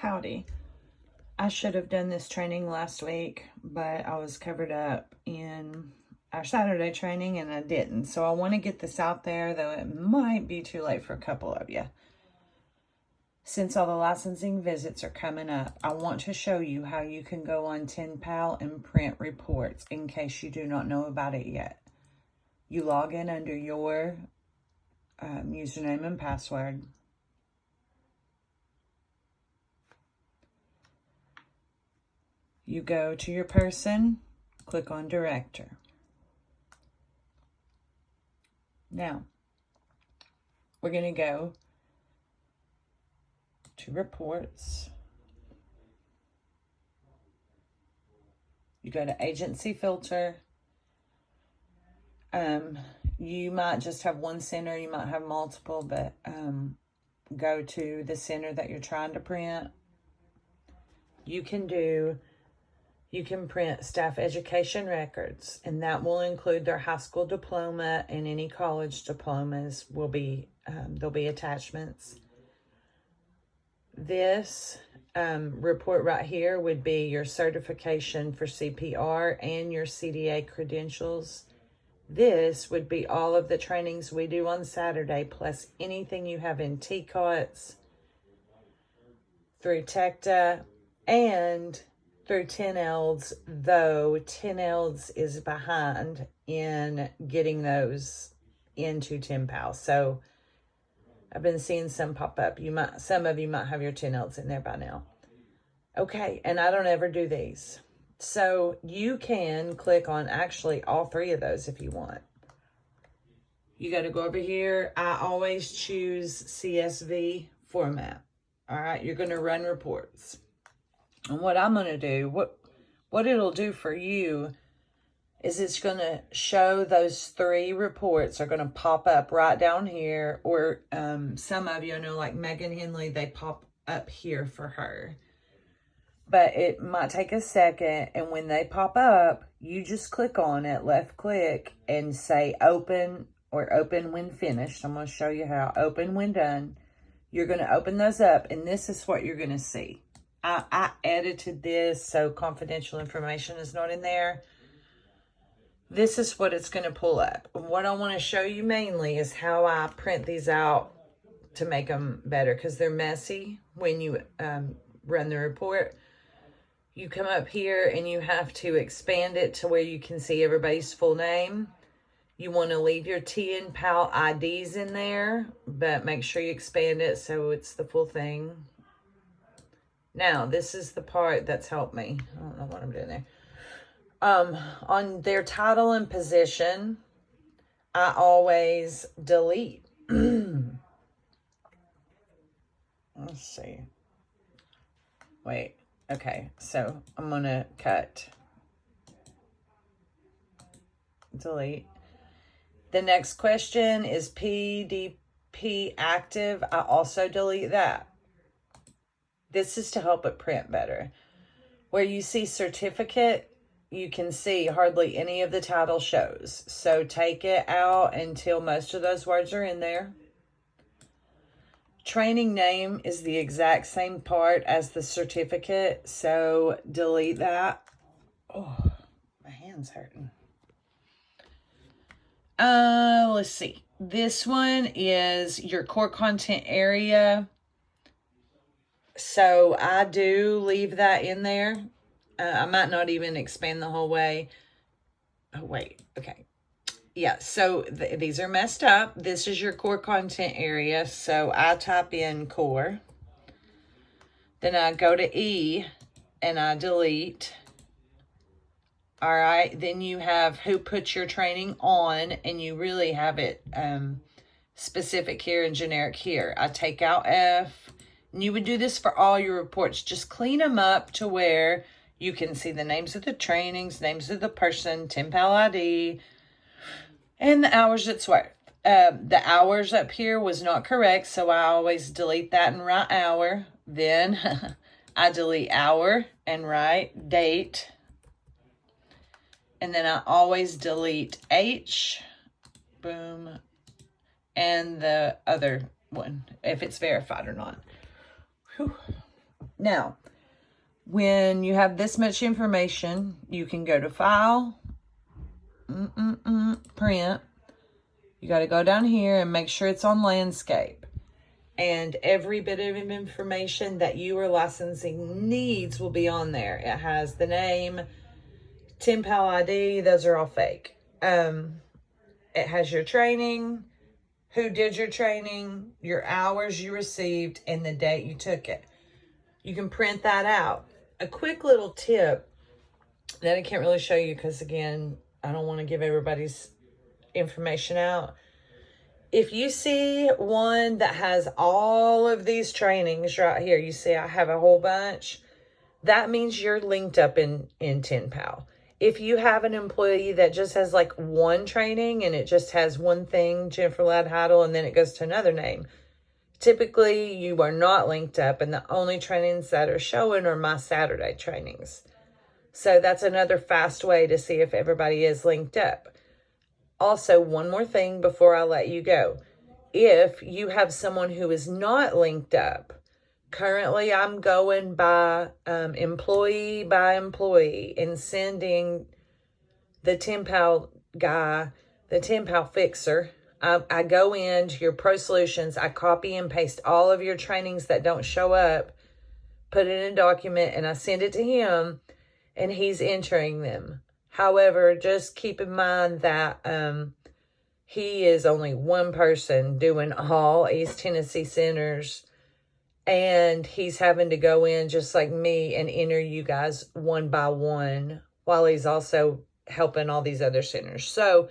Howdy. I should have done this training last week, but I was covered up in our Saturday training and I didn't. So I want to get this out there, though it might be too late for a couple of you. Since all the licensing visits are coming up, I want to show you how you can go on TNPAL and print reports in case you do not know about it yet. You log in under your username and password. You go to your person, click on Director. Now, we're going to go to Reports. You go to Agency Filter. You might just have one center, you might have multiple, but go to the center that you're trying to print. You can print staff education records, and that will include their high school diploma, and any college diplomas will be, there'll be attachments. This report right here would be your certification for CPR and your CDA credentials. This would be all of the trainings we do on Saturday, plus anything you have in TCOTS, through TECTA, and through TNPALs, though TNPALs is behind in getting those into TNPAL. So I've been seeing some pop up. Some of you might have your TNPALs in there by now. Okay, and I don't ever do these. So you can click on actually all three of those if you want. You got to go over here. I always choose CSV format. All right, you're going to run reports. And what I'm going to do, what it'll do for you is it's going to show those three reports are going to pop up right down here. Or some of you know, like Megan Henley, they pop up here for her. But it might take a second, and when they pop up, you just click on it, left click, and say open or open when finished. I'm going to show you how. Open when done. You're going to open those up, and this is what you're going to see. I edited this so confidential information is not in there. This is what it's going to pull up. What I want to show you mainly is how I print these out to make them better, because they're messy when you run the report. You come up here and you have to expand it to where you can see everybody's full name. You want to leave your TNPAL IDs in there, but make sure you expand it so it's the full thing. Now, this is the part that's helped me. I don't know what I'm doing there. On their title and position, I always delete. Let's see. Wait. Okay, so I'm going to cut. Delete. The next question is PDP active. I also delete that. This is to help it print better. Where you see certificate, you can see hardly any of the title shows. So take it out until most of those words are in there. Training name is the exact same part as the certificate, so delete that. Oh, my hand's hurting. Let's see. This one is your core content area. So I do leave that in there. I might not even expand the whole way. Oh, wait. Okay. Yeah, so these are messed up. This is your core content area. So I type in core. Then I go to E and I delete. All right. Then you have who put your training on, and you really have it specific here and generic here. I take out F. And you would do this for all your reports. Just clean them up to where you can see the names of the trainings, names of the person, TNPAL ID, and the hours it's worth. The hours up here was not correct, so I always delete that and write hour. Then I delete hour and write date. And then I always delete H, boom, and the other one, if it's verified or not. Whew. Now, when you have this much information, you can go to File, Print. You got to go down here and make sure it's on Landscape. And every bit of information that you are licensing needs will be on there. It has the name, TNPAL ID, those are all fake. It has your training, who did your training, your hours you received, and the date you took it. You can print that out. A quick little tip that I can't really show you because, again, I don't want to give everybody's information out. If you see one that has all of these trainings right here, you see I have a whole bunch, that means you're linked up in TNPAL. If you have an employee that just has like one training and it just has one thing, Jennifer Ladd Heidel, and then it goes to another name, typically you are not linked up, and the only trainings that are showing are my Saturday trainings. So that's another fast way to see if everybody is linked up. Also, one more thing before I let you go. If you have someone who is not linked up, currently I'm going by employee and sending the TNPAL guy, the TNPAL fixer. I go into your Pro Solutions, I copy and paste all of your trainings that don't show up, put it in a document, and I send it to him, and he's entering them. However, just keep in mind that he is only one person doing all East Tennessee centers, and he's having to go in just like me and enter you guys one by one while he's also helping all these other centers. So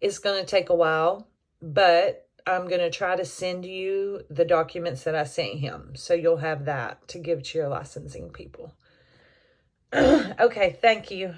it's going to take a while, but I'm going to try to send you the documents that I sent him. So you'll have that to give to your licensing people. Okay, thank you.